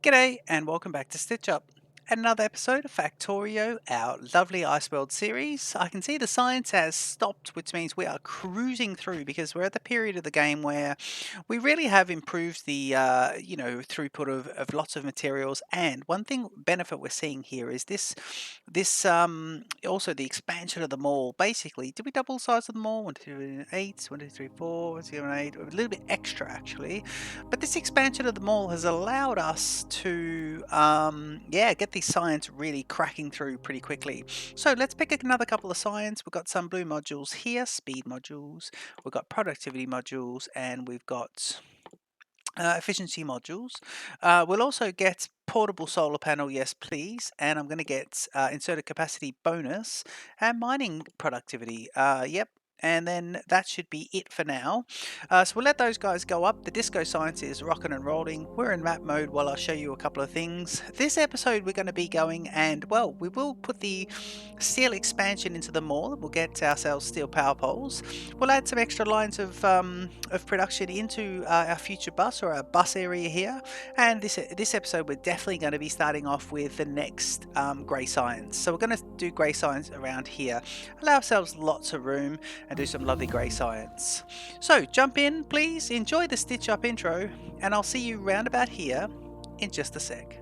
G'day and welcome back to Stitch Up. Another episode of Factorio, our lovely IceWorld series. I can see the science has stopped, which means we are cruising through because we're at the period of the game where we really have improved the throughput of lots of materials. And one thing benefit we're seeing here is this also the expansion of the mall. Basically, did we double the size of the mall? 1, 2, 8, 1, 2, 3, 4, 1, 2, 7, 8, a little bit extra actually. But this expansion of the mall has allowed us to, get these science really cracking through pretty quickly. So let's pick another couple of science. We've got some blue modules here, speed modules. We've got productivity modules, and we've got efficiency modules. We'll also get portable solar panel, yes please, and I'm going to get inserted capacity bonus and mining productivity. Yep. And then that should be it for now. So we'll let those guys go up. The disco science is rocking and rolling. We're in map mode while I'll show you a couple of things. This episode we're going to be going and, well, we will put the steel expansion into the mall. We'll get ourselves steel power poles. We'll add some extra lines of production into our future bus or our bus area here. And this episode, we're definitely going to be starting off with the next grey science. So we're going to do grey science around here. Allow ourselves lots of room and do some lovely grey science. So jump in, please. Enjoy the Stitch Up intro, and I'll see you round about here in just a sec.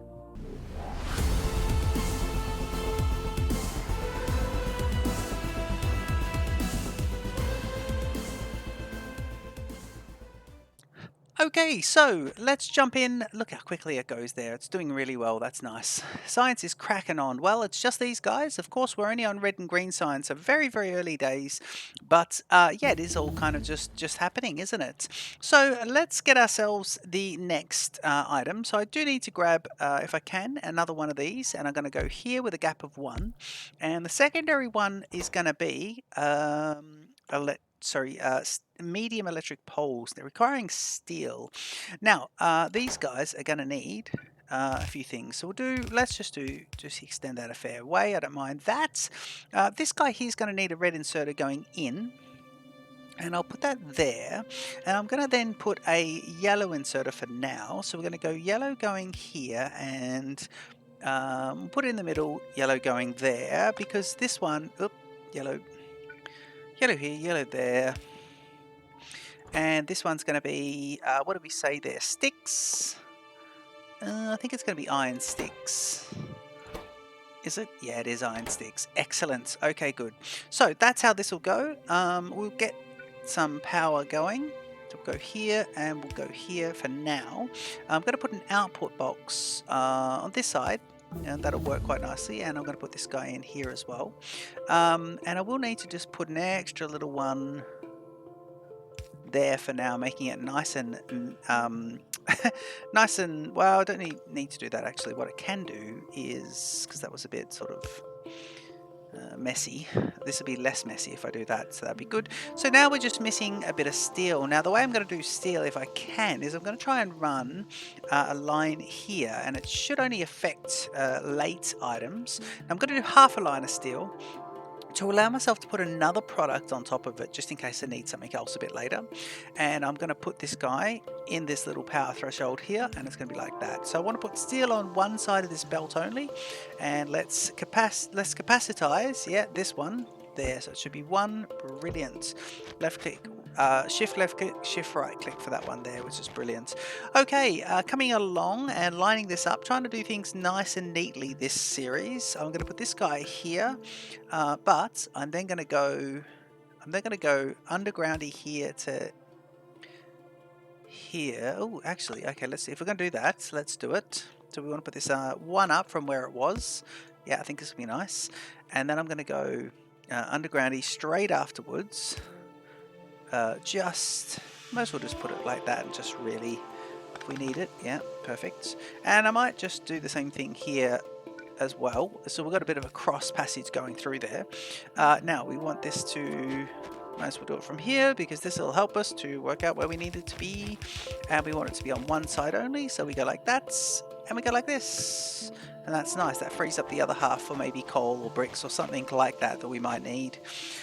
Okay, so let's jump in. Look how quickly it goes there. It's doing really well. That's nice. Science is cracking on. Well, it's just these guys. Of course, we're only on red and green science, so very, very early days. But yeah, it is all kind of just happening, isn't it? So let's get ourselves the next item. So I do need to grab, if I can, another one of these, and I'm going to go here with a gap of 1. And the secondary one is going to be medium electric poles. They're requiring steel. Now, these guys are going to need a few things. So let's just extend that a fair way. I don't mind that. This guy here is going to need a red inserter going in. And I'll put that there. And I'm going to then put a yellow inserter for now. So we're going to go yellow going here and put it in the middle, yellow going there. Because this one, yellow here, yellow there. And this one's going to be, what do we say there? Sticks. I think it's going to be iron sticks. Is it? Yeah, it is iron sticks. Excellent. Okay, good. So that's how this will go. We'll get some power going. So we'll go here and we'll go here for now. I'm going to put an output box on this side. And that'll work quite nicely. And I'm going to put this guy in here as well. And I will need to just put an extra little one there for now, making it nice and nice and, well, I don't need to do that actually. What I can do is, because that was a bit sort of messy, this will be less messy if I do that, so that'd be good. So now we're just missing a bit of steel. Now the way I'm going to do steel, if I can, is I'm going to try and run a line here, and it should only affect late items. I'm going to do half a line of steel to allow myself to put another product on top of it, just in case I need something else a bit later. And I'm going to put this guy in this little power threshold here, and it's going to be like that. So I want to put steel on one side of this belt only, and let's capacitize, yeah, this one there. So it should be 1, brilliant. Left click, shift left click, shift right click for that one there, which is brilliant. Okay, coming along and lining this up, trying to do things nice and neatly this series. I'm going to put this guy here, but I'm then going to go undergroundy here to here. Oh, actually, okay, let's see if we're going to do that. Let's do it. So we want to put this one up from where it was. Yeah, I think this will be nice. And then I'm going to go undergroundy straight afterwards. Might as well just put it like that and just really, if we need it, yeah, perfect. And I might just do the same thing here as well. So we've got a bit of a cross passage going through there. Now we want this to, might as well do it from here because this will help us to work out where we need it to be. And we want it to be on one side only. So we go like that and we go like this. And that's nice. That frees up the other half for maybe coal or bricks or something like that we might need.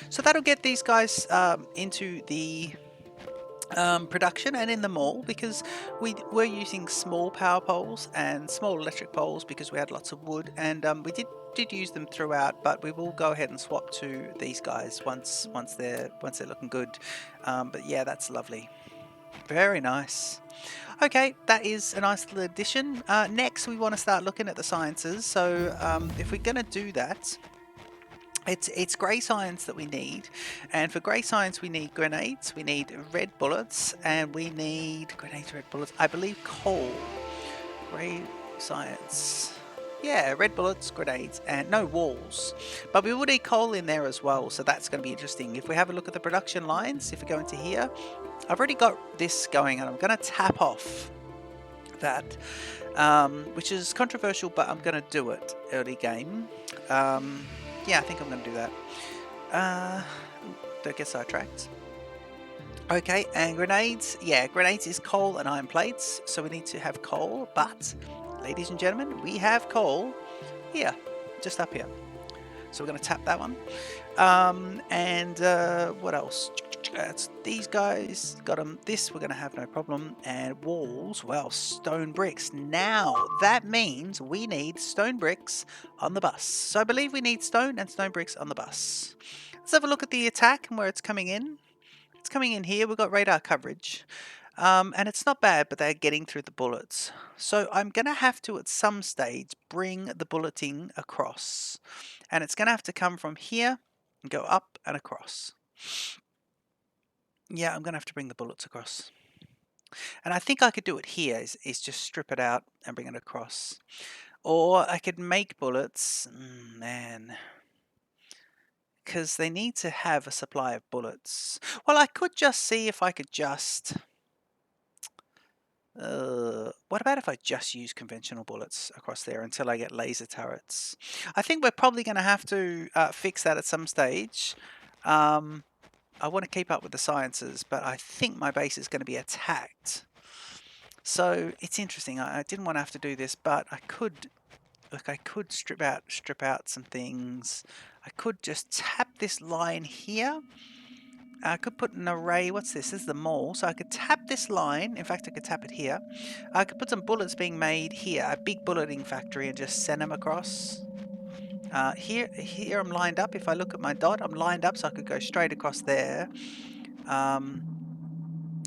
So that'll get these guys into the production and in the mall, because we were using small power poles and small electric poles because we had lots of wood, and we did use them throughout, but we will go ahead and swap to these guys once they're looking good. But yeah, that's lovely. Very nice. Okay, that is a nice little addition. Next, we want to start looking at the sciences. So if we're going to do that, it's grey science that we need, and for grey science we need grenades, we need red bullets, and we need grenades, red bullets, I believe coal. Grey science. Yeah, red bullets, grenades, and no walls. But we will need coal in there as well, so that's going to be interesting. If we have a look at the production lines, if we go into here, I've already got this going, and I'm going to tap off that, which is controversial, but I'm going to do it early game. Yeah, I think I'm going to do that. Don't get sidetracked. Okay, and grenades. Yeah, grenades is coal and iron plates, so we need to have coal, but, ladies and gentlemen, we have coal here, just up here. So we're going to tap that one. And what else? That's these guys, got them. This we're going to have no problem. And walls, well, stone bricks. Now, that means we need stone bricks on the bus. So I believe we need stone and stone bricks on the bus. Let's have a look at the attack and where it's coming in. It's coming in here. We've got radar coverage. And it's not bad, but they're getting through the bullets. So I'm going to have to, at some stage, bring the bulleting across. And it's going to have to come from here and go up and across. Yeah, I'm going to have to bring the bullets across. And I think I could do it here, is just strip it out and bring it across. Or I could make bullets. Man. Because they need to have a supply of bullets. Well, I could just see if I could just... what about if I just use conventional bullets across there until I get laser turrets? I think we're probably going to have to fix that at some stage. I want to keep up with the sciences, but I think my base is going to be attacked. So it's interesting. I didn't want to have to do this, but I could. Look, I could strip out some things. I could just tap this line here. I could put an array. What's this? This is the mall. So I could tap this line. In fact, I could tap it here. I could put some bullets being made here, a big bulleting factory, and just send them across. Here I'm lined up. If I look at my dot, I'm lined up, so I could go straight across there.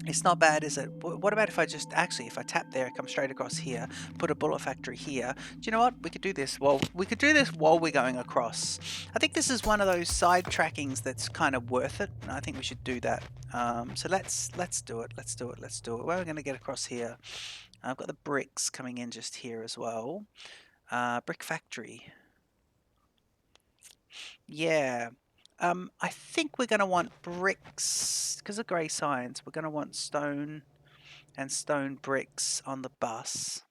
It's not bad, is it? What about if I just, actually, if I tap there, come straight across here, put a bullet factory here. Do you know what? We could do this. Well, we could do this while we're going across. I think this is one of those side trackings that's kind of worth it, and I think we should do that. So let's do it. Let's do it. Where are we going to get across here? I've got the bricks coming in just here as well. Brick factory. Yeah. I think we're going to want bricks, because of grey science, we're going to want stone and stone bricks on the bus.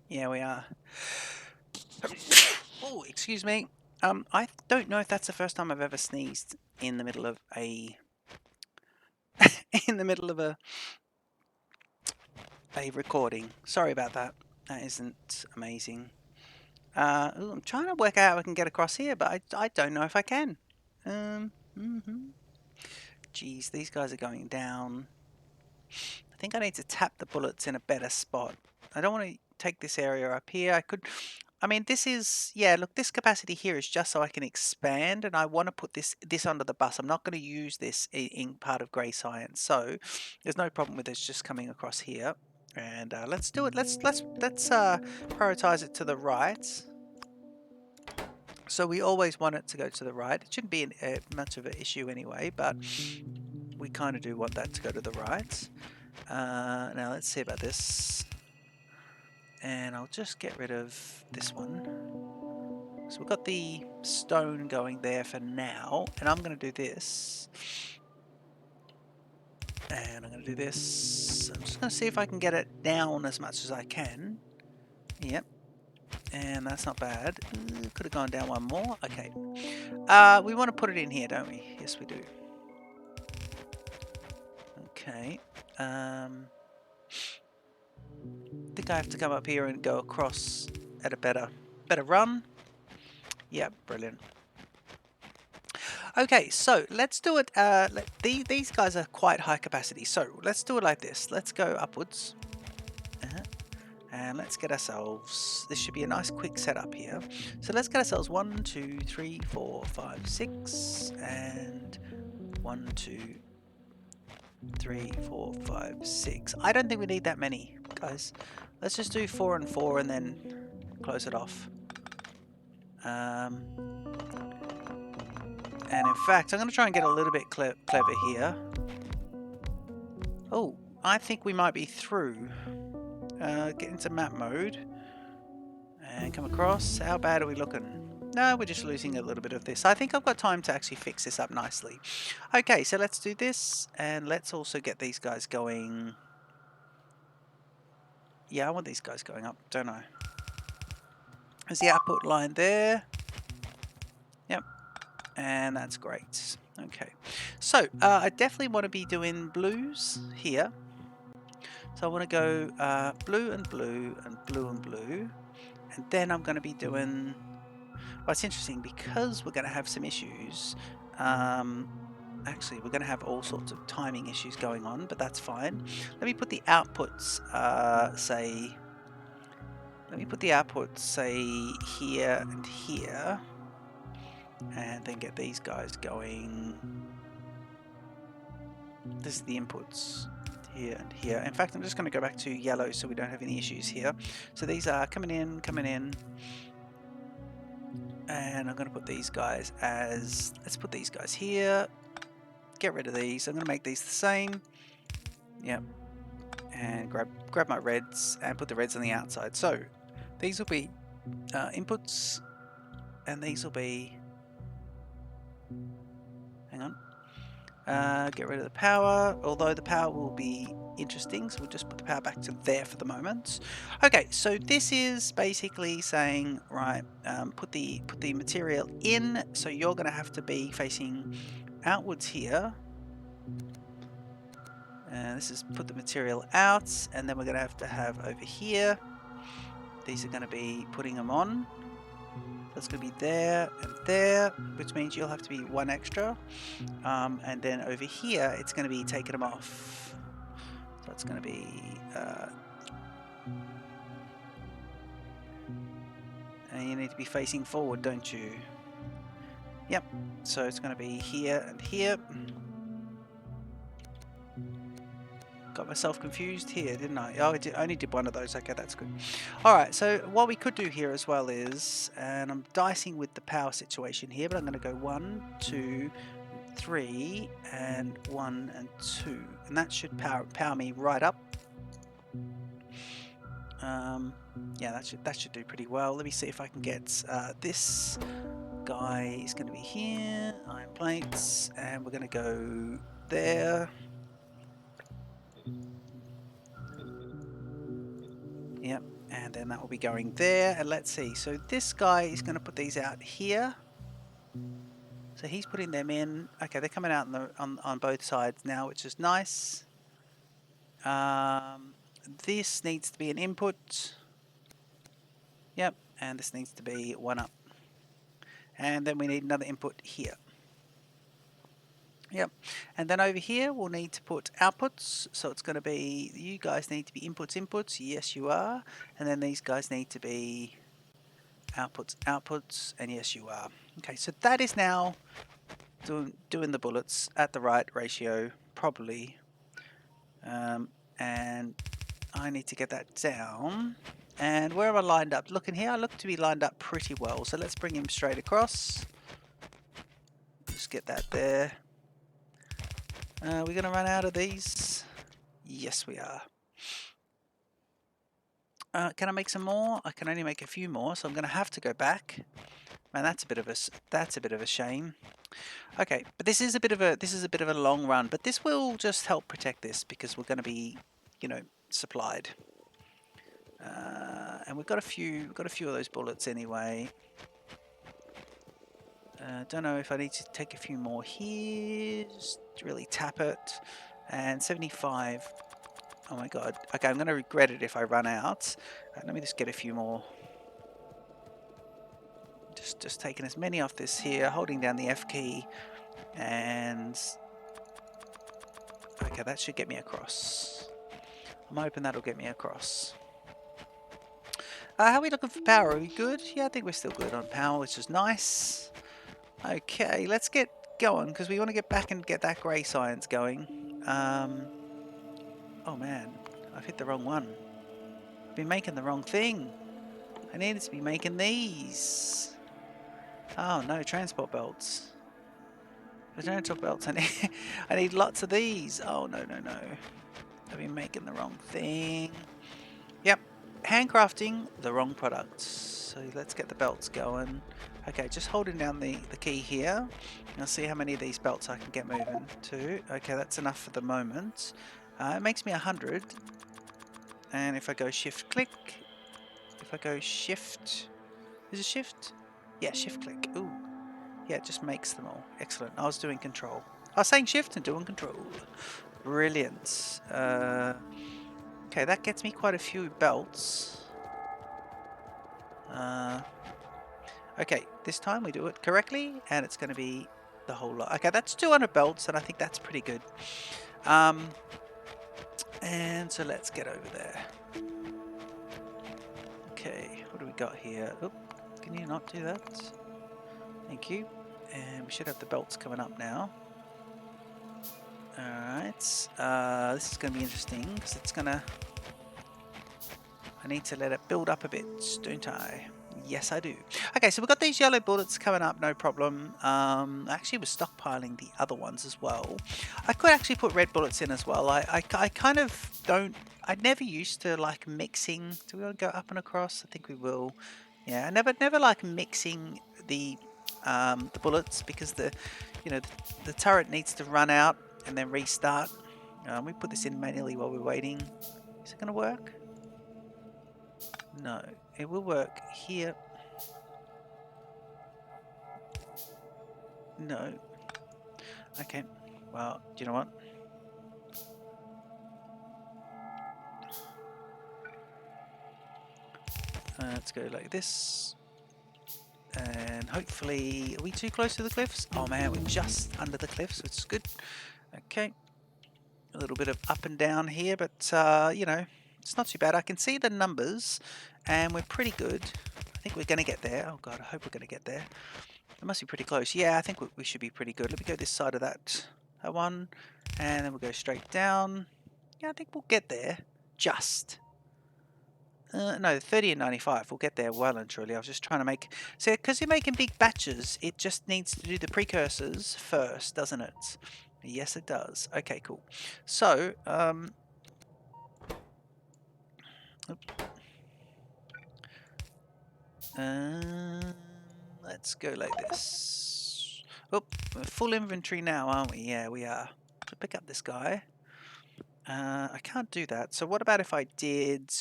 Yeah, we are. Oh, excuse me. I don't know if that's the first time I've ever sneezed in the middle of a... in the middle of a recording. Sorry about that. That isn't amazing. I'm trying to work out how I can get across here, but I don't know if I can. Geez, these guys are going down. I think I need to tap the bullets in a better spot. I don't want to take this area up here. I mean, this is, yeah, look, this capacity here is just so I can expand, and I want to put this under the bus. I'm not going to use this in part of grey science, so there's no problem with this just coming across here. And let's do it. Let's prioritize it to the right. So we always want it to go to the right. It shouldn't be much of an issue anyway, but we kind of do want that to go to the right. Now let's see about this. And I'll just get rid of this one. So we've got the stone going there for now. And I'm going to do this. And I'm going to do this. I'm just going to see if I can get it down as much as I can. Yep. And that's not bad. Could have gone down one more. Okay. We want to put it in here, don't we? Yes, we do. Okay. I think I have to come up here and go across at a better run. Yeah, brilliant. Okay, so let's do it. These guys are quite high capacity, so let's do it like this. Let's go upwards. And let's get ourselves, this should be a nice quick setup here. So let's get ourselves 1, 2, 3, 4, 5, 6, and 1, 2, 3, 4, 5, 6. I don't think we need that many, guys. Let's just do 4 and 4 and then close it off. And in fact, I'm going to try and get a little bit clever here. Oh, I think we might be through. Get into map mode and come across. How bad are we looking? No, we're just losing a little bit of this. I think I've got time to actually fix this up nicely. Okay, so let's do this, and let's also get these guys going. Yeah, I want these guys going up, don't I? There's the output line there. Yep, and that's great. Okay, so I definitely want to be doing blues here. So I want to go blue and blue and blue and blue. And then I'm going to be doing... Well, it's interesting because we're going to have some issues. Actually, we're going to have all sorts of timing issues going on, but that's fine. Let me put the outputs, say... Let me put the outputs, say, here and here. And then get these guys going. This is the inputs. Here and here. In fact, I'm just going to go back to yellow so we don't have any issues here. So these are coming in, and I'm going to put these guys as, let's put these guys here, get rid of these. I'm going to make these the same. Yep. And grab my reds and put the reds on the outside. So these will be inputs, and these will be, hang on, get rid of the power, although the power will be interesting, so we'll just put the power back to there for the moment. Okay, so this is basically saying, right, put the material in, so you're going to have to be facing outwards here. And this is put the material out, and then we're going to have over here, these are going to be putting them on. So it's going to be there and there, which means you'll have to be one extra. And then over here, it's going to be taking them off. So it's going to be... and you need to be facing forward, don't you? Yep. So it's going to be here and here. Got myself confused here, didn't I? Oh, I only did one of those. Okay, that's good. Alright, so what we could do here as well is, and I'm dicing with the power situation here, but I'm going to go 1, 2, 3, and 1 and 2. And that should power me right up. Yeah, that should do pretty well. Let me see if I can get this guy is going to be here, iron plates, and we're going to go there. Yep, and then that will be going there. And let's see, so this guy is going to put these out here. So he's putting them in. Okay, they're coming out on both sides now, which is nice. This needs to be an input. Yep, and this needs to be one up. And then we need another input here. Yep, and then over here we'll need to put outputs. So it's going to be, you guys need to be inputs. Yes, you are. And then these guys need to be outputs, and yes, you are. Okay, so that is now doing the bullets at the right ratio, probably. And I need to get that down. And where am I lined up? Looking here, I look to be lined up pretty well. So let's bring him straight across. Just get that there. We're going to run out of these. Yes, we are. Can I make some more? I can only make a few more, so I'm going to have to go back. Man, that's a bit of a shame. Okay, but this is a bit of a long run, but this will just help protect this because we're going to be, you know, supplied. And we've got a few of those bullets anyway. Don't know if I need to take a few more here. Just really tap it. And 75. Oh my god. Okay, I'm going to regret it if I run out. Let me just get a few more. Just taking as many off this here, holding down the F key. And okay, that should get me across. I'm hoping that'll get me across. How are we looking for power? Are we good? Yeah, I think we're still good on power, which is nice. Okay, let's get going because we want to get back and get that grey science going. Oh man, I've hit the wrong one. I've been making the wrong thing. I needed to be making these. Oh no, transport belts. The transport belts, I need lots of these. Oh no, no, no. I've been making the wrong thing. Yep, handcrafting the wrong products. So let's get the belts going. Okay, just holding down the key here. And I'll see how many of these belts I can get moving to. Okay, that's enough for the moment. It makes me 100. And if I go shift click, if I go shift, is it shift? Yeah, shift click. Ooh, yeah, it just makes them all. Excellent. I was doing control. I was saying shift and doing control. Brilliant. Okay, that gets me quite a few belts. Okay, this time we do it correctly, and it's going to be the whole lot. Okay, that's 200 belts, and I think that's pretty good. And so let's get over there. Okay, what do we got here? Oop, can you not do that? Thank you. And we should have the belts coming up now. Alright, this is going to be interesting, because it's going to... I need to let it build up a bit, don't I? Yes, I do. Okay, so we've got these yellow bullets coming up, no problem. Actually, we're stockpiling the other ones as well. I could actually put red bullets in as well. I kind of don't... I never used to like mixing... Do we want to go up and across? I think we will. Yeah, I never like mixing the bullets because the turret needs to run out and then restart. We put this in manually while we're waiting. Is it going to work? No, it will work here. No. Okay, well, do you know what? Let's go like this. And hopefully, are we too close to the cliffs? Oh man, we're just under the cliffs, which is good. Okay. A little bit of up and down here, but, you know, it's not too bad. I can see the numbers, and we're pretty good. I think we're going to get there. Oh god, I hope we're going to get there. It must be pretty close. Yeah, I think we should be pretty good. Let me go this side of that one, and then we'll go straight down. Yeah, I think we'll get there. Just. No, 30 and 95. We'll get there well and truly. I was just trying to make... So, because you're making big batches, it just needs to do the precursors first, doesn't it? Yes, it does. Okay, cool. So, let's go like this. Oh, we're full inventory now, aren't we? Yeah, we are. So pick up this guy. I can't do that. So what about if I did...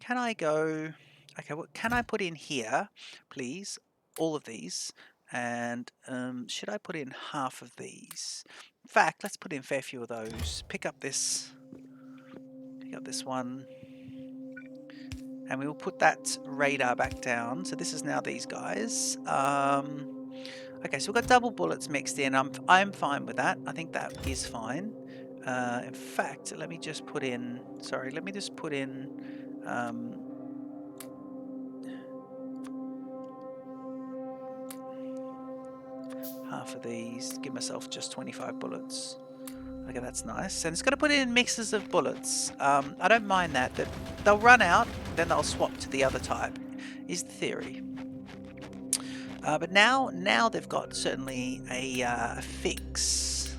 Can I go... Okay, what can I put in here, please? All of these. And should I put in half of these? In fact, let's put in a fair few of those. Pick up this one. And we will put that radar back down. So this is now these guys. Okay, so we've got double bullets mixed in. I'm fine with that. I think that is fine. In fact, let me just put in... Sorry, let me just put in... half of these. Give myself just 25 bullets. Okay, that's nice. And it's going to put in mixes of bullets. I don't mind that. They'll run out, then they'll swap to the other type, is the theory. But now they've got certainly a fix.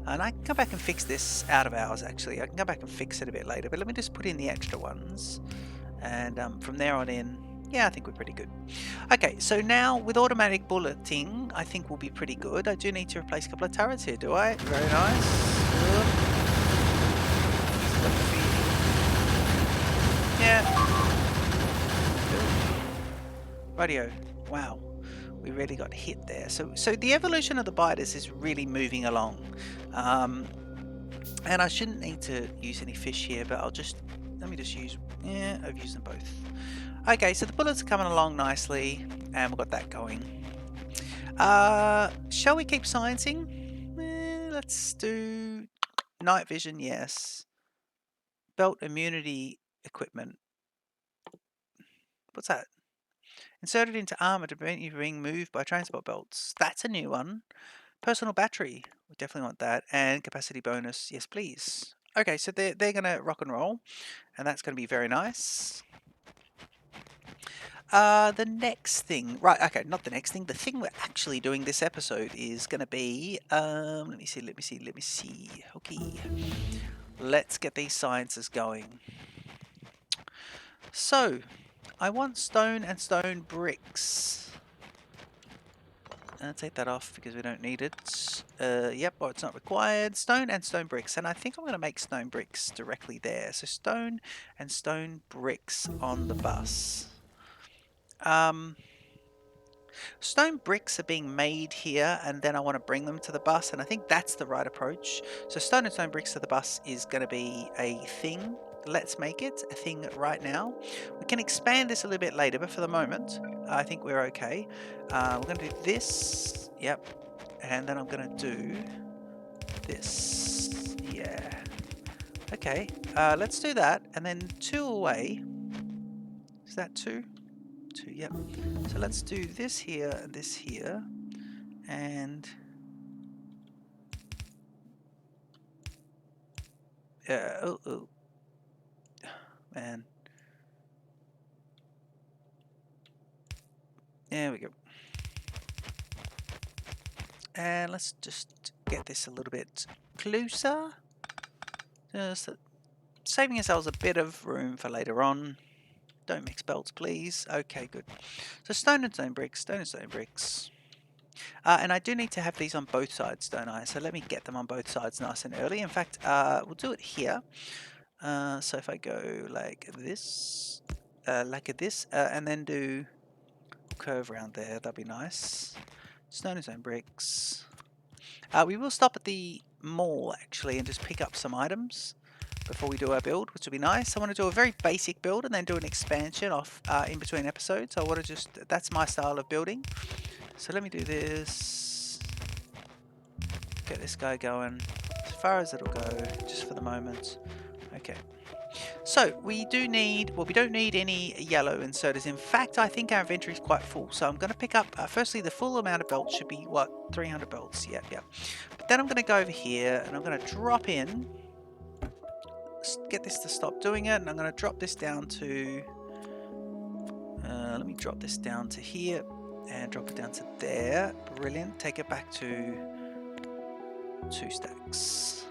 And I can come back and fix this out of hours, actually. I can come back and fix it a bit later. But let me just put in the extra ones. And from there on in, yeah, I think we're pretty good. Okay, so now with automatic bulleting, I think we'll be pretty good. I do need to replace a couple of turrets here, do I? Very nice. Yeah. Radio. Wow. We really got hit there. So the evolution of the biters is really moving along. And I shouldn't need to use any fish here, but let me just use... Yeah, I've used them both. Okay, so the bullets are coming along nicely, and we've got that going. Shall we keep sciencing? Let's do night vision, yes. Belt immunity equipment. What's that? Inserted into armor to prevent you from being moved by transport belts. That's a new one. Personal battery. We definitely want that. And capacity bonus. Yes, please. Okay, so they're going to rock and roll. And that's going to be very nice. The next thing. Right, okay, not the next thing. The thing we're actually doing this episode is going to be... let me see. Okay. Let's get these sciences going. So, I want stone and stone bricks. Take that off because we don't need it. Yep, or it's not required. Stone and stone bricks. And I think I'm going to make stone bricks directly there. So stone and stone bricks on the bus. Stone bricks are being made here, and then I want to bring them to the bus, and I think that's the right approach. So stone and stone bricks to the bus is going to be a thing. Let's make it a thing right now. We can expand this a little bit later, but for the moment, I think we're okay. We're going to do this. Yep. And then I'm going to do this. Yeah. Okay. Let's do that, and then 2 away. Is that 2? 2, yep. So let's do this here and this here. And oh man, there we go. And let's just get this a little bit closer, just saving ourselves a bit of room for later on. Don't mix belts, please. Okay, good. So stone and stone bricks, stone and stone bricks. And I do need to have these on both sides, don't I? So let me get them on both sides nice and early. In fact, we'll do it here. So if I go like this, and then do a curve around there, that'd be nice. Stone and stone bricks. We will stop at the mall actually and just pick up some items before we do our build, which will be nice. I want to do a very basic build and then do an expansion off in between episodes. I want to just, that's my style of building. So let me do this. Get this guy going as far as it'll go, just for the moment. Okay. So we do need, well, we don't need any yellow inserters. In fact, I think our inventory is quite full. So I'm going to pick up, firstly, the full amount of belts should be, what, 300 belts? Yep. But then I'm going to go over here and I'm going to drop in, get this to stop doing it. And I'm going to drop this down to, let me drop this down to here and drop it down to there. Brilliant. Take it back to 2 stacks.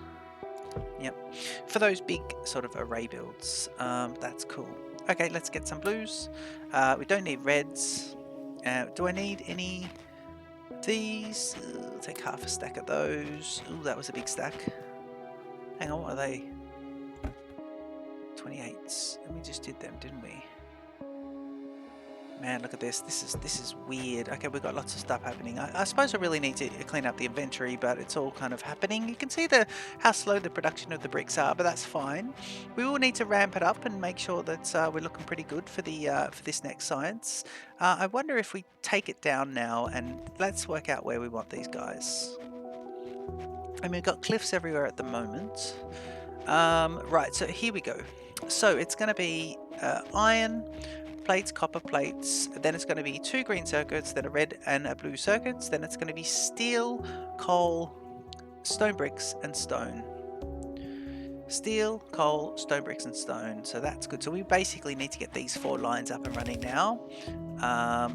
Yep, for those big sort of array builds, that's cool. Okay, let's get some blues. We don't need reds. Do I need any of these? I'll take half a stack of those. Ooh, that was a big stack. Hang on, what are they? 28s. And we just did them, didn't we? Man, look at this. This is weird. Okay, we've got lots of stuff happening. I suppose I really need to clean up the inventory, but it's all kind of happening. You can see how slow the production of the bricks are, but that's fine. We will need to ramp it up and make sure that we're looking pretty good for the for this next science. I wonder if we take it down now and let's work out where we want these guys. I mean, we've got cliffs everywhere at the moment. Right, so here we go. So it's going to be iron plates, copper plates, then it's going to be 2 green circuits, then a red and a blue circuits, then it's going to be steel, coal, stone bricks and stone. Steel, coal, stone bricks and stone, so that's good. So we basically need to get these 4 lines up and running now.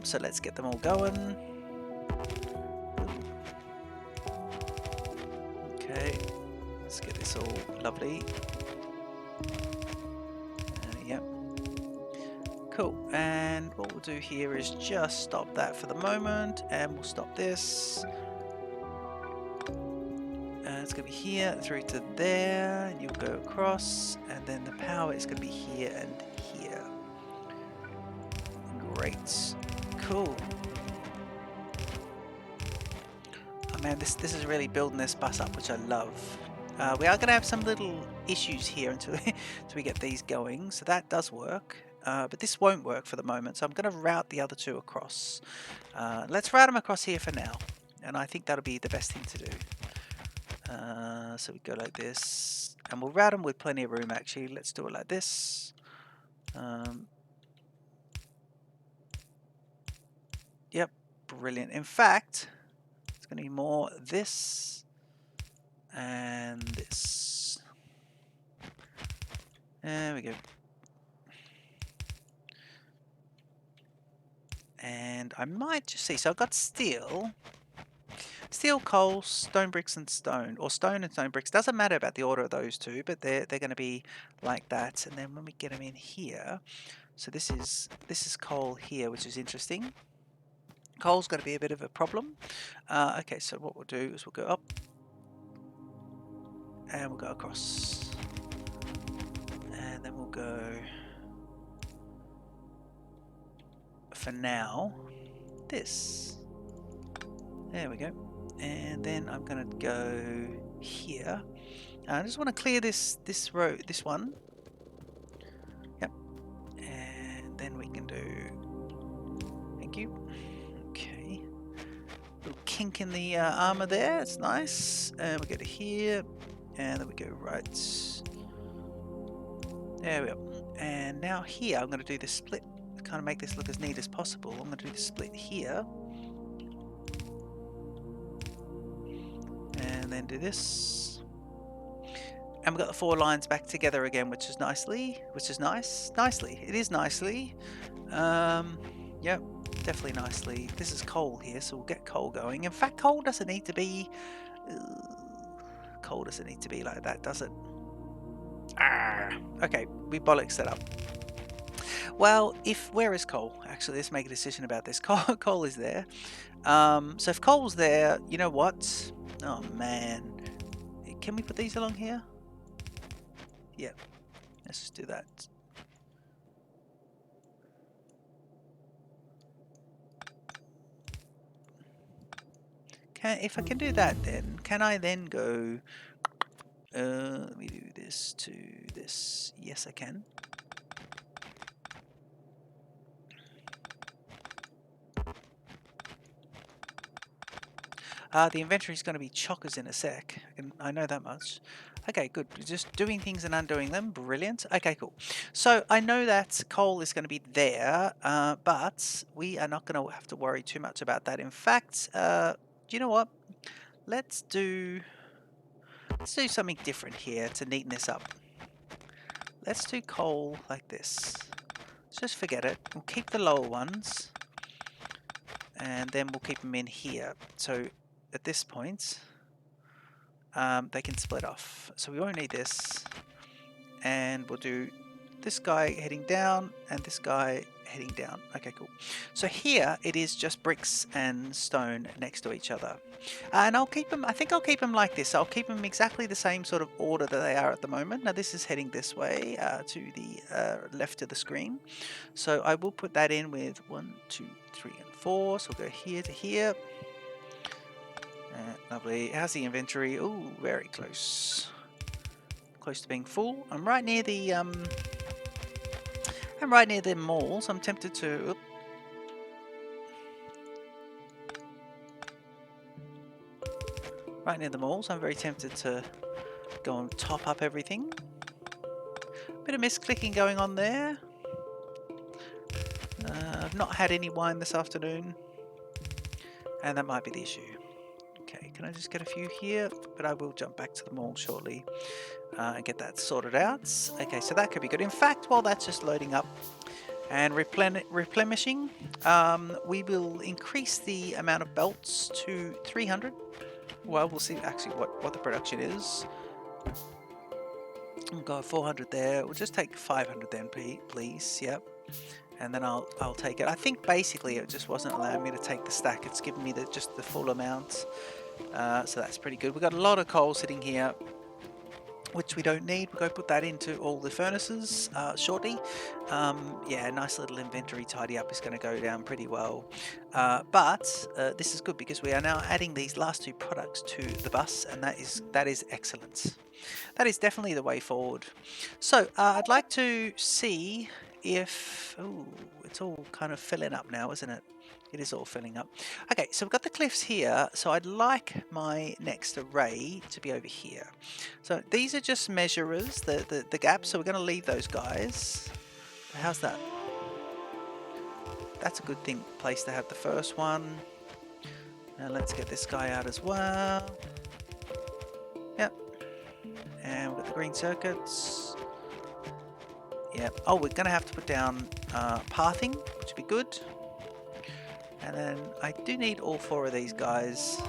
So let's get them all going. Okay, let's get this all lovely. Yep. Cool, and what we'll do here is just stop that for the moment, and we'll stop this. It's going to be here through to there, and you'll go across, and then the power is going to be here and here. Great. Cool. Oh man, this is really building this bus up, which I love. We are going to have some little issues here until we get these going, so that does work. but this won't work for the moment, so I'm going to route the other two across. Let's route them across here for now, and I think that'll be the best thing to do. So we go like this, and we'll route them with plenty of room actually. Let's do it like this. Yep, brilliant. In fact, it's going to be more this and this. There we go. And I might just see, so I've got steel, coal, stone bricks and stone, or stone and stone bricks. Doesn't matter about the order of those two, but they're going to be like that. And then when we get them in here, so this is coal here, which is interesting. Coal's going to be a bit of a problem. Okay, so what we'll do is we'll go up and we'll go across, and then we'll go for now this. There we go. And then I'm going to go here. I just want to clear this row, this one. Yep. And then we can do. Thank you. Okay. Little kink in the armor there. It's nice. And we go to here, and then we go right. There we go. And now here, I'm going to do the split. Kind of make this look as neat as possible. I'm going to do the split here. And then do this. And we've got the 4 lines back together again, which is nice. Nicely. It is nicely. Yep, definitely nicely. This is coal here, so we'll get coal going. In fact, coal doesn't need to be... coal doesn't need to be like that, does it? Okay, we bollocks that up. Well, where is coal? Actually, let's make a decision about this. Coal is there. So if coal's there, you know what? Oh, man. Can we put these along here? Yeah. Let's just do that. If I can do that, then can I then go? Let me do this to this. Yes, I can. The inventory is going to be chockers in a sec. I know that much. Okay, good. Just doing things and undoing them. Brilliant. Okay, cool. So I know that coal is going to be there, but we are not going to have to worry too much about that. In fact, you know what? Let's do something different here to neaten this up. Let's do coal like this. Let's just forget it. We'll keep the lower ones, and then we'll keep them in here. So at this point, they can split off. So we won't need this, and we'll do this guy heading down and this guy heading down. Okay, cool. So here it is just bricks and stone next to each other. And I'll keep them, I think I'll keep them like this. I'll keep them exactly the same sort of order that they are at the moment. Now this is heading this way to the left of the screen. So I will put that in with 1, 2, 3, and 4. So we'll go here to here. Lovely. How's the inventory? Oh, very close. Close to being full. I'm right near the malls. I'm tempted to. Right near the malls. I'm very tempted to go and top up everything. Bit of misclicking going on there. I've not had any wine this afternoon, and that might be the issue. Okay, can I just get a few here? But I will jump back to the mall shortly and get that sorted out. Okay, so that could be good. In fact, while that's just loading up and replenishing, we will increase the amount of belts to 300. Well, we'll see actually what the production is. We'll go 400 there. We'll just take 500 then, please. Yep. And then I'll take it. I think basically it just wasn't allowing me to take the stack. It's giving me just the full amount. So that's pretty good. We've got a lot of coal sitting here, which we don't need. We'll go put that into all the furnaces shortly. Yeah, nice little inventory tidy up is going to go down pretty well. But this is good because we are now adding these last 2 products to the bus, and that is excellent. That is definitely the way forward. So I'd like to see if... Ooh, it's all kind of filling up now, isn't it? It is all filling up. Okay, so we've got the cliffs here, so I'd like my next array to be over here. So these are just measurers, the gaps, so we're going to leave those guys. How's that? That's a good place to have the first one. Now let's get this guy out as well. Yep. And we've got the green circuits. Yep. Oh, we're going to have to put down pathing, which would be good. And then I do need all 4 of these guys.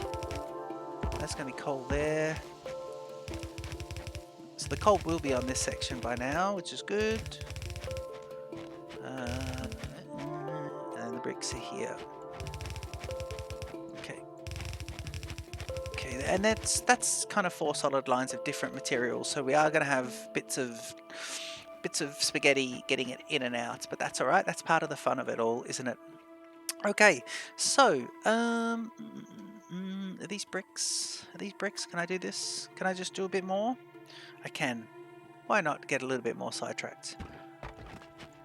That's going to be coal there. So the coal will be on this section by now, which is good. And the bricks are here. Okay. Okay, and that's kind of 4 solid lines of different materials. So we are going to have bits of spaghetti getting it in and out, but that's all right. That's part of the fun of it all, isn't it? Okay, so are these bricks? Are these bricks? Can I do this? Can I just do a bit more? I can. Why not get a little bit more sidetracked?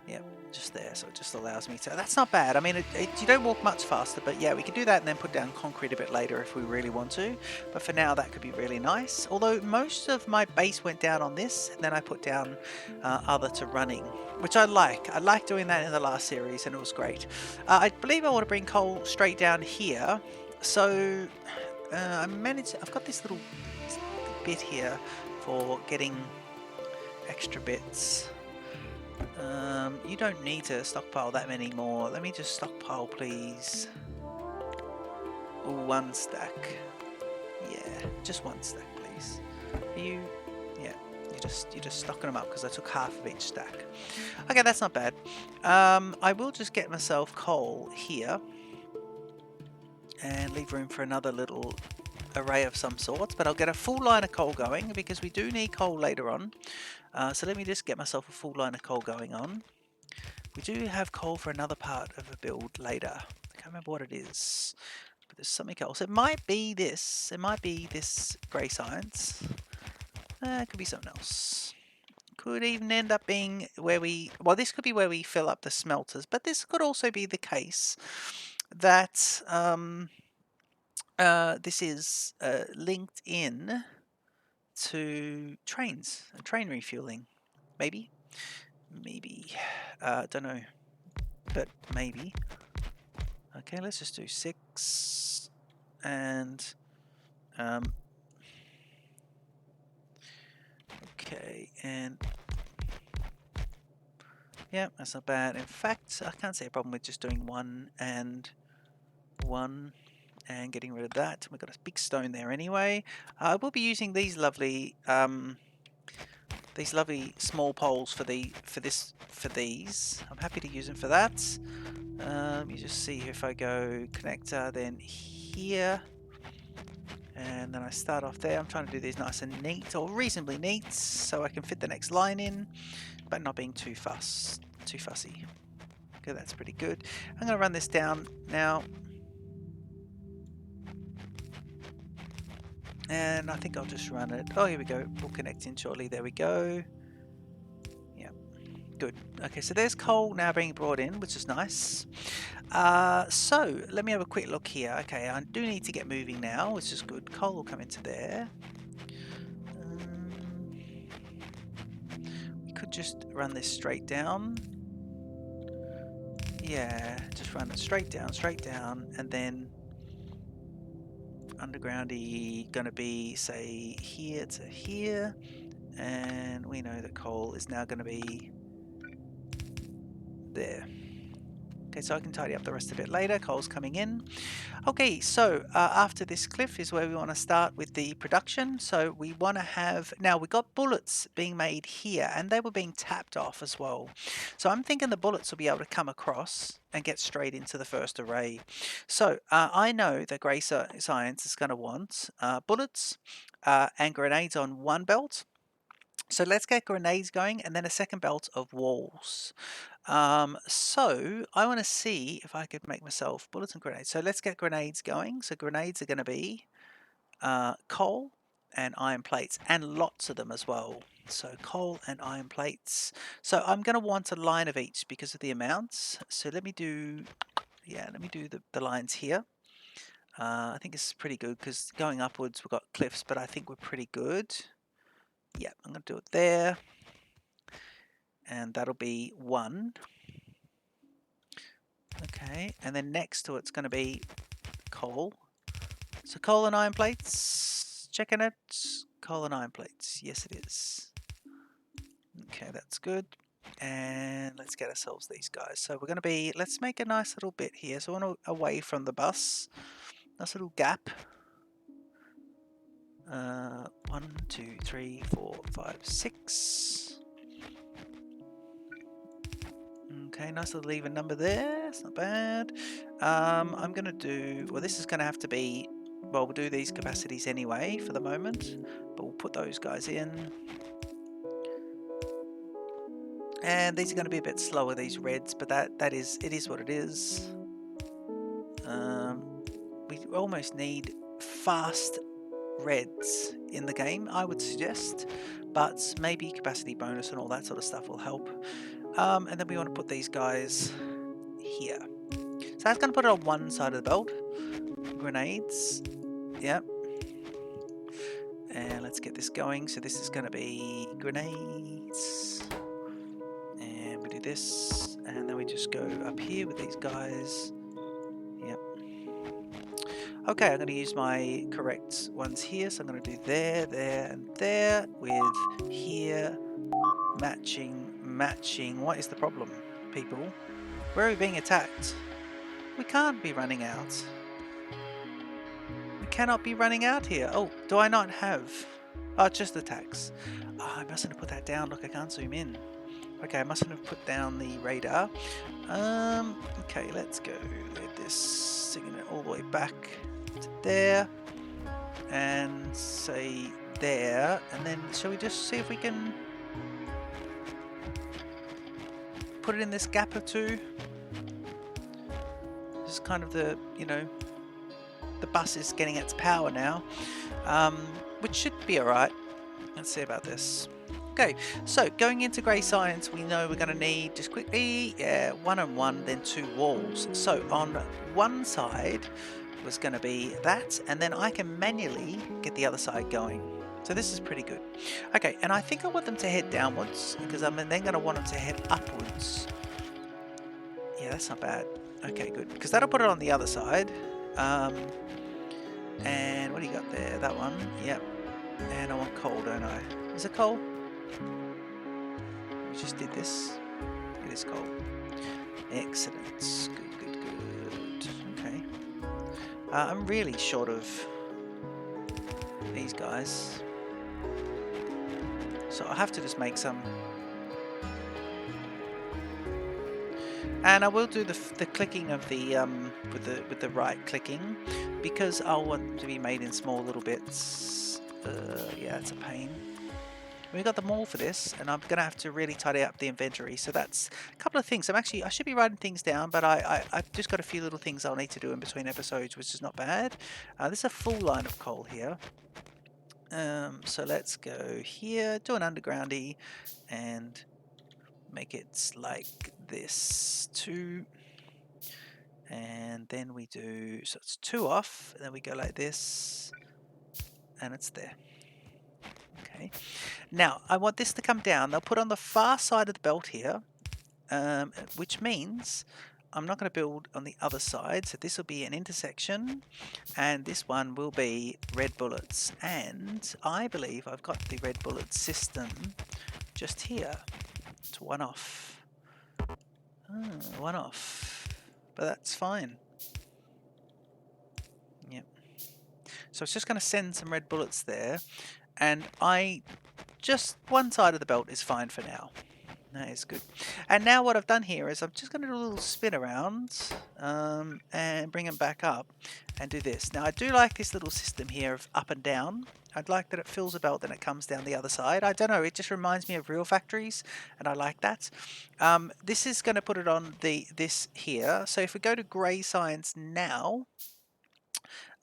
Yep, just there, so it just allows me to... That's not bad. I mean, you don't walk much faster, but yeah, we can do that and then put down concrete a bit later if we really want to. But for now, that could be really nice. Although most of my base went down on this, and then I put down other to running, which I like. I like doing that in the last series, and it was great. I believe I want to bring coal straight down here. So I've got this little bit here for getting extra bits. You don't need to stockpile that many more. Let me just stockpile, please. Ooh, 1 stack. Yeah, just 1 stack, please. Are you? Yeah, you're just stocking them up because I took half of each stack. Okay, that's not bad. I will just get myself coal here and leave room for another little array of some sorts, but I'll get a full line of coal going because we do need coal later on. So let me just get myself a full line of coal going on. We do have coal for another part of a build later. I can't remember what it is, but there's something else. It might be this. It might be this grey science. It could be something else. Could even end up being where we... Well, this could be where we fill up the smelters, but this could also be the case that this is linked in to trains and train refueling. Maybe. Don't know, but maybe. Okay, let's just do 6 and okay, and yeah, that's not bad. In fact, I can't see a problem with just doing 1 and 1 and getting rid of that. We've got a big stone there anyway. I will be using these lovely small poles for these. I'm happy to use them for that. Let me just see if I go connector, then here, and then I start off there. I'm trying to do these nice and neat, or reasonably neat, so I can fit the next line in, but not being too fussy. Okay, that's pretty good. I'm going to run this down now, and I think I'll just run it. Oh, here we go. We'll connect in shortly. There we go. Yeah, good. Okay, so there's coal now being brought in, which is nice. So let me have a quick look here. Okay, I do need to get moving now, which is good. Coal will come into there. We could just run this straight down. Yeah, just run it straight down, and then undergroundy gonna be, say, here to here, and we know that coal is now gonna be there. Okay, so I can tidy up the rest of it later. Coal's coming in. Okay, so after this cliff is where we want to start with the production. So we want to have... Now, we got bullets being made here, and they were being tapped off as well. So I'm thinking the bullets will be able to come across and get straight into the first array. So I know that Grey Science is going to want bullets and grenades on 1 belt. So let's get grenades going, and then a second belt of walls. So I want to see if I could make myself bullets and grenades. So let's get grenades going. So grenades are going to be coal and iron plates, and lots of them as well. So coal and iron plates. So I'm going to want a line of each because of the amounts. So let me do, let me do the lines here. I think this is pretty good because going upwards we've got cliffs, but I think we're pretty good. Yeah, I'm going to do it there. And that'll be 1. Okay, and then next to it's going to be coal. So coal and iron plates, checking it. Coal and iron plates, yes it is. Okay, that's good. And let's get ourselves these guys. So we're going to be, let's make a nice little bit here. So I want to away from the bus. Nice little gap. 1, 2, 3, 4, 5, 6. Okay, nice little even number there. It's not bad. I'm going to do, well, this is going to have to be, well, we'll do these capacities anyway for the moment, but we'll put those guys in. And these are going to be a bit slower, these reds, but it is what it is. We almost need fast reds in the game, I would suggest, but maybe capacity bonus and all that sort of stuff will help. And then we want to put these guys here. So that's going to put it on one side of the belt. Grenades. Yep. And let's get this going. So this is going to be grenades. And we do this. And then we just go up here with these guys. Yep. Okay, I'm going to use my correct ones here. So I'm going to do there, there, and there with here. Matching, matching. What is the problem, people? Where are we being attacked? We can't be running out. We cannot be running out here. Oh, do I not have? Oh, just attacks. Oh, I mustn't have put that down. Look, I can't zoom in. Okay, I mustn't have put down the radar. Okay, let's go with this. Singing it all the way back to there. And say there. And then shall we just see if we can put it in this gap or two? This is kind of the, the bus is getting its power now, which should be alright. Let's see about this. Okay, so going into grey science, we know we're going to need, just quickly, 1 and 1, then 2 walls. So on one side was going to be that, and then I can manually get the other side going. So this is pretty good. Okay, and I think I want them to head downwards, because I'm then going to want them to head upwards. Yeah, that's not bad. Okay, good, because that'll put it on the other side. And what do you got there? That one, yep. And I want coal, don't I? Is it coal? We just did this. It is coal. Excellent. Good, good, good. Okay. I'm really short of these guys, so I'll have to just make some. And I will do the clicking of the with the right clicking, because I want them to be made in small little bits. Yeah, it's a pain. We got them all for this, and I'm gonna have to really tidy up the inventory. So that's a couple of things. I should be writing things down, but I've just got a few little things I'll need to do in between episodes, which is not bad. There's a full line of coal here. So let's go here, do an undergroundy, and make it like this 2. And then we do, so it's 2 off, and then we go like this, and it's there. Okay. Now, I want this to come down. They'll put on the far side of the belt here, which means I'm not going to build on the other side. So this will be an intersection, and this one will be red bullets. And I believe I've got the red bullet system just here. It's 1 off. 1 off. But that's fine. Yep. So it's just going to send some red bullets there, and just one side of the belt is fine for now. That is good. And now what I've done here is I'm just going to do a little spin around and bring them back up and do this. Now I do like this little system here of up and down. I'd like that it fills a belt and it comes down the other side. I don't know, it just reminds me of real factories, and I like that. This is going to put it on this here. So if we go to grey science now,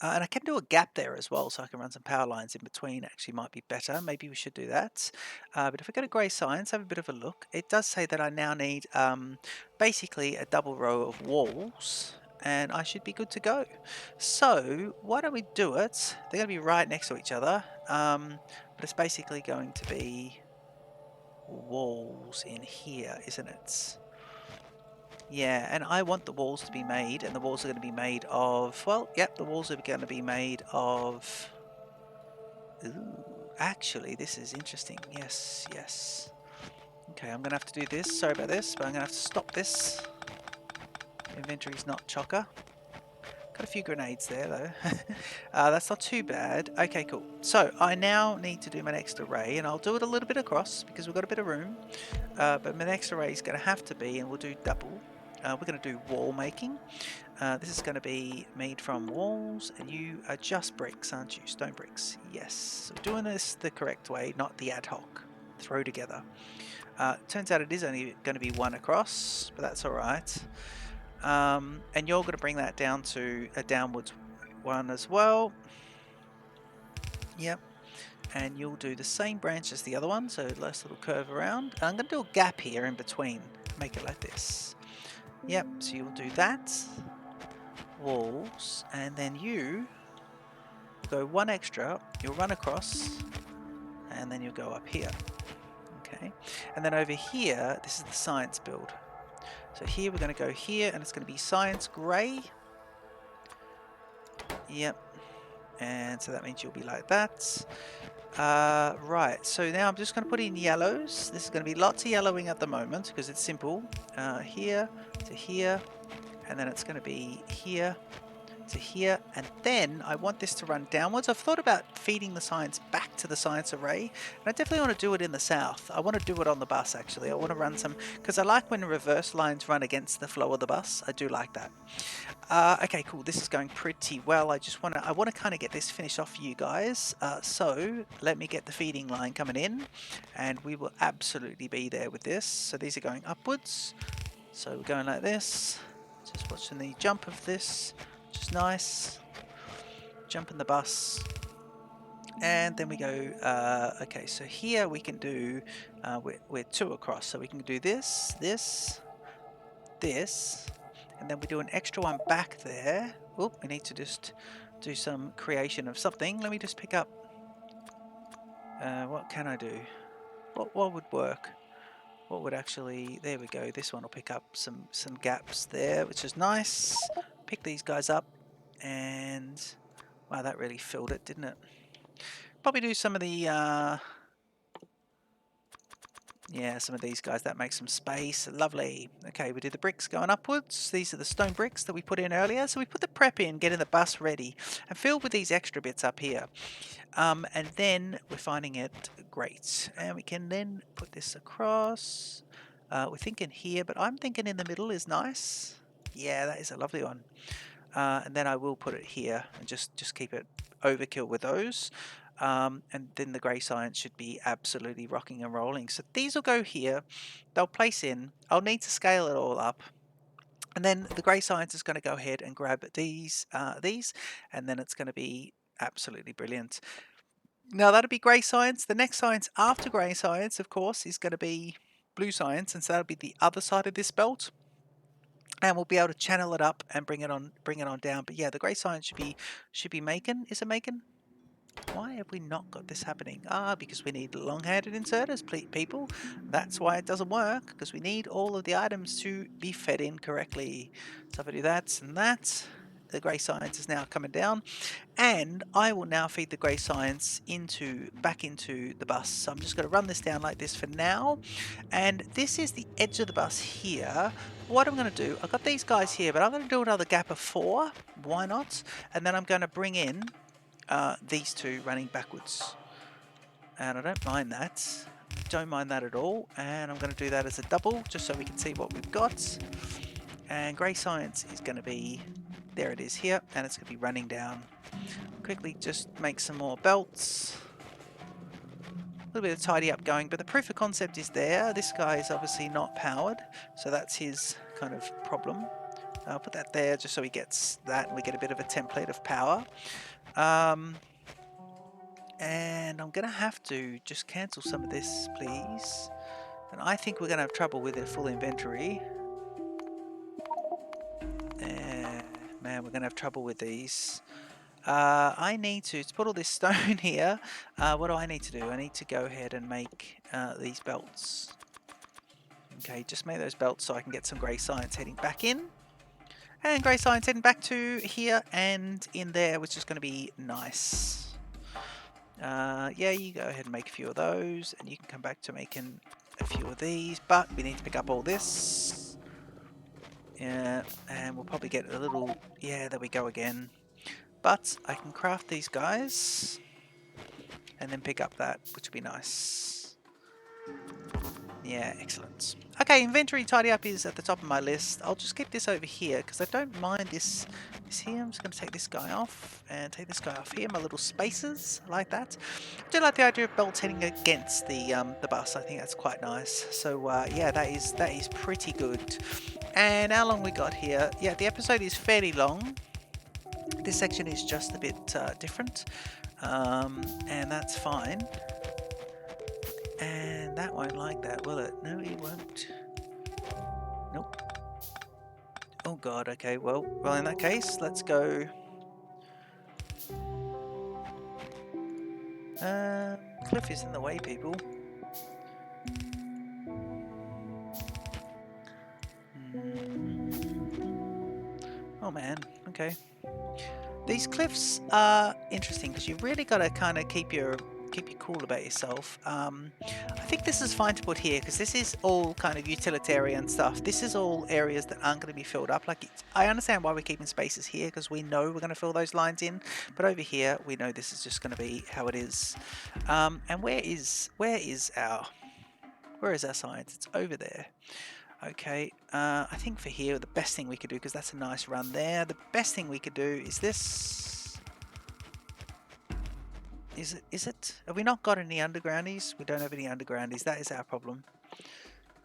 And I can do a gap there as well, so I can run some power lines in between. Actually might be better. Maybe we should do that. But if I go to grey science, have a bit of a look. It does say that I now need basically a double row of walls, and I should be good to go. So why don't we do it? They're going to be right next to each other, but it's basically going to be walls in here, isn't it? Yeah, and I want the walls to be made, and the walls are going to be made of, well, yep, the walls are going to be made of, ooh, actually, this is interesting. Yes, yes. Okay, I'm going to have to do this. Sorry about this, but I'm going to have to stop this. Inventory's not chocker. Got a few grenades there, though. That's not too bad. Okay, cool. So I now need to do my next array, and I'll do it a little bit across because we've got a bit of room. But my next array is going to have to be, and we'll do double. We're going to do wall making. This is going to be made from walls, and you are just bricks, aren't you? Stone bricks. Yes. So doing this the correct way, not the ad hoc. Throw together. Turns out it is only going to be one across, but that's all right. And you're going to bring that down to a downwards one as well. Yep. And you'll do the same branch as the other one, so nice little curve around. And I'm going to do a gap here in between. Make it like this. Yep. So you'll do that. Walls, and then you go one extra, you'll run across, and then you'll go up here. Okay, and then over here, this is the science build. So here we're going to go here, and it's going to be science grey. Yep, and so that means you'll be like that. Right, so now I'm just going to put in yellows. This is going to be lots of yellowing at the moment because it's simple. Here to here, and then it's going to be here to here, and then I want this to run downwards. I've thought about feeding the science back to the science array, and I definitely want to do it in the south. I want to do it on the bus, actually. I want to run some, because I like when reverse lines run against the flow of the bus. I do like that. Okay, cool. This is going pretty well. I want to kind of get this finished off for you guys. So let me get the feeding line coming in, and we will absolutely be there with this. So these are going upwards. So we're going like this. Just watching the jump of this. Which is nice. Jump in the bus, and then we go. Okay, so here we can do. We're two across, so we can do this, this, this, and then we do an extra one back there. Oh, we need to just do some creation of something. Let me just pick up. What can I do? What would work? What would actually? There we go. This one will pick up some gaps there, which is nice. Pick these guys up, and wow, that really filled it, didn't it? Probably do some of the, yeah, some of these guys. That makes some space. Lovely. Okay, we did the bricks going upwards. These are the stone bricks that we put in earlier. So we put the prep in, getting the bus ready, and filled with these extra bits up here. And then we're finding it great. And we can then put this across. We're thinking here, but I'm thinking in the middle is nice. Yeah, that is a lovely one. And then I will put it here and just keep it overkill with those. And then the grey science should be absolutely rocking and rolling. So these will go here. They'll place in. I'll need to scale it all up. And then the grey science is going to go ahead and grab these, and then it's going to be absolutely brilliant. Now that'll be grey science. The next science after grey science, of course, is going to be blue science, and so that'll be the other side of this belt. And we'll be able to channel it up and bring it on down. But yeah, the grey science should be making. Is it making? Why have we not got this happening? Because we need long-handed inserters, people. That's why it doesn't work, because we need all of the items to be fed in correctly. So if I do that and that, the grey science is now coming down, and I will now feed the grey science back into the bus. So I'm just going to run this down like this for now, and this is the edge of the bus here. What I'm going to do, I've got these guys here, but I'm going to do another gap of 4. Why not? And then I'm going to bring in these two running backwards, and I don't mind that. Don't mind that at all. And I'm going to do that as a double, just so we can see what we've got. And grey science is going to be, there it is here, and it's going to be running down. Quickly just make some more belts. A little bit of tidy up going, but the proof of concept is there. This guy is obviously not powered, so that's his kind of problem. I'll put that there just so he gets that and we get a bit of a template of power. And I'm going to have to just cancel some of this, please. And I think we're going to have trouble with a full inventory. Man, we're going to have trouble with these. I need to put all this stone here. What do I need to do? I need to go ahead and make these belts. Okay, just make those belts so I can get some grey science heading back in. And grey science heading back to here and in there, which is going to be nice. Yeah, you go ahead and make a few of those, and you can come back to making a few of these, but we need to pick up all this. Yeah, and we'll probably get a little... Yeah, there we go again. But I can craft these guys, and then pick up that, which would be nice. Yeah, excellent. Okay, inventory tidy up is at the top of my list. I'll just keep this over here because I don't mind this here. I'm just going to take this guy off and take this guy off here. My little spaces like that. I do like the idea of belts heading against the bus. I think that's quite nice. So yeah, that is pretty good. And how long we got here? Yeah, the episode is fairly long. This section is just a bit different, and that's fine. And that won't like that, will it? No, it won't. Nope. Oh god, okay, well in that case, let's go... Cliff is in the way, people. Oh man, okay. These cliffs are interesting because you've really got to kind of keep your cool about yourself. I think this is fine to put here because this is all kind of utilitarian stuff. This is all areas that aren't going to be filled up. Like I understand why we're keeping spaces here because we know we're going to fill those lines in, but over here we know this is just going to be how it is. And where is our science? It's over there. Okay, I think for here the best thing we could do, because that's a nice run there, the best thing we could do is this. Is it? Have we not got any undergroundies? We don't have any undergroundies. That is our problem.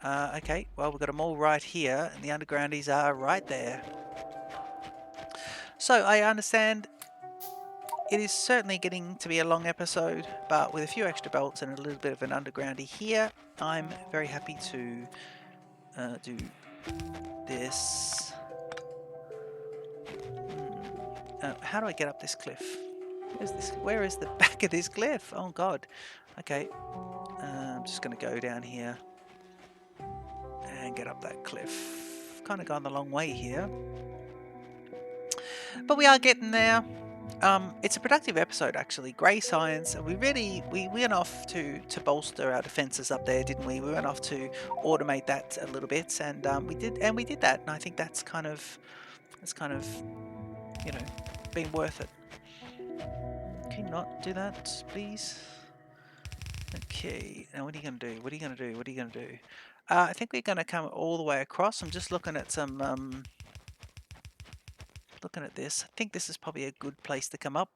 Okay, well, we've got them all right here, and the undergroundies are right there. So, I understand it is certainly getting to be a long episode, but with a few extra belts and a little bit of an undergroundy here, I'm very happy to do this. How do I get up this cliff? Where is the back of this cliff? Oh god. Okay. I'm just going to go down here and get up that cliff. Kind of gone the long way here. But we are getting there. It's a productive episode actually. Grey science. We went off to bolster our defences up there, didn't we? We went off to automate that a little bit, and we did that. And I think that's kind of you know, been worth it. Can you not do that, please? Okay, now what are you going to do? What are you going to do? What are you going to do? I think we're going to come all the way across. I'm just looking at some... looking at this. I think this is probably a good place to come up.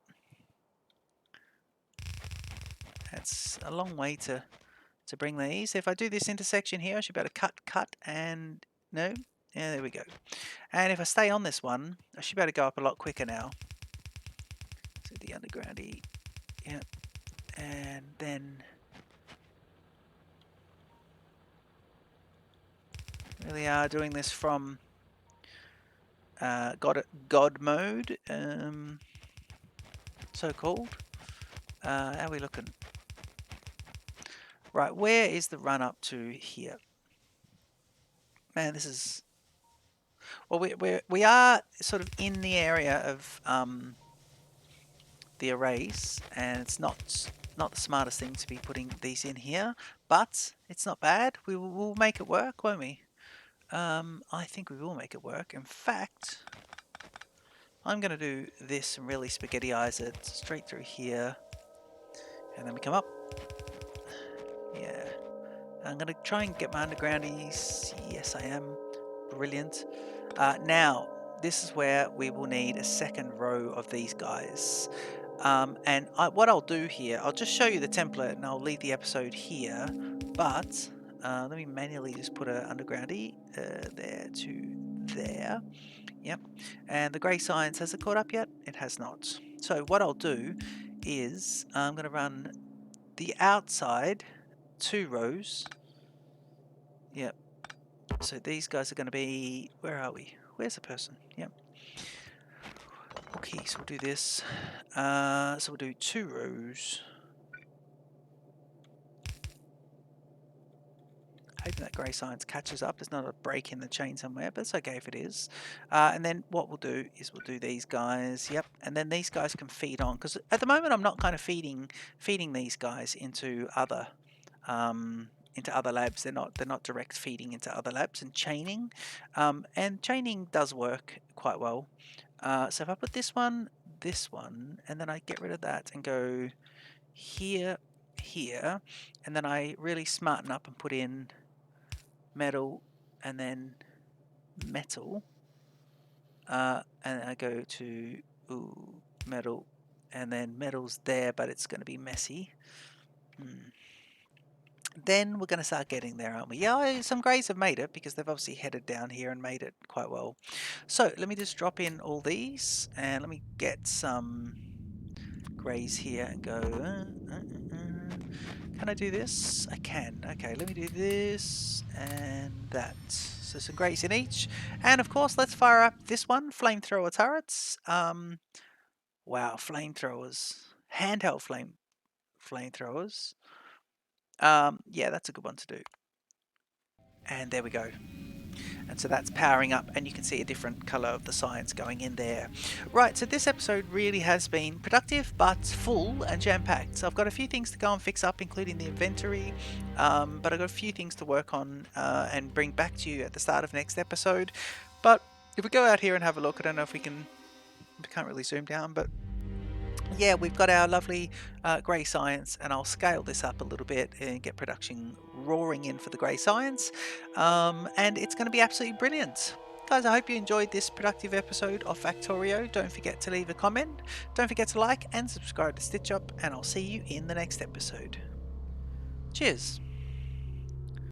That's a long way to bring these. If I do this intersection here, I should be able to cut, and... No? Yeah, there we go. And if I stay on this one, I should be able to go up a lot quicker now. So the undergroundy... Yeah. And then... Really are doing this from God mode, so called. How are we looking? Right, where is the run up to here? Man, this is... Well, we are sort of in the area of the arrays, and it's not the smartest thing to be putting these in here, but it's not bad. We'll make it work, won't we? I think we will make it work. In fact, I'm going to do this and really spaghetti-ize it straight through here, and then we come up. Yeah. I'm going to try and get my undergroundies. Yes, I am. Brilliant. Now, this is where we will need a second row of these guys. And what I'll do here, I'll just show you the template and I'll leave the episode here. But let me manually just put an undergroundy there to there. Yep. And the grey science, has it caught up yet? It has not. So what I'll do is I'm going to run the outside 2 rows. Yep. So these guys are going to be, where are we? Where's the person? Yep. Okay, so we'll do this. So we'll do 2 rows. Hoping that grey science catches up. There's not a break in the chain somewhere, but it's okay if it is. And then what we'll do is we'll do these guys. Yep. And then these guys can feed on, because at the moment I'm not kind of feeding these guys into other labs. They're not direct feeding into other labs and chaining. And chaining does work quite well. So if I put this one, and then I get rid of that and go here, and then I really smarten up and put in metal and then metal, and I go to metal, and then metal's there, but it's going to be messy. Then we're going to start getting there, aren't we? Yeah, some greys have made it because they've obviously headed down here and made it quite well. So let me just drop in all these, and let me get some greys here and go. Can I do this? I can. Okay, let me do this and that. So some greys in each. And of course, let's fire up this one, flamethrower turrets. Wow, flamethrowers. Handheld flamethrowers. Yeah, that's a good one to do. And there we go. And so that's powering up, and you can see a different color of the science going in there. Right, so this episode really has been productive but full and jam-packed. So I've got a few things to go and fix up, including the inventory, but I've got a few things to work on and bring back to you at the start of next episode. But if we go out here and have a look, I don't know if we can't really zoom down, but yeah, we've got our lovely grey science, and I'll scale this up a little bit and get production roaring in for the grey science, and it's going to be absolutely brilliant. Guys, I hope you enjoyed this productive episode of Factorio. Don't forget to leave a comment, don't forget to like and subscribe to Stitch Up, and I'll see you in the next episode. Cheers.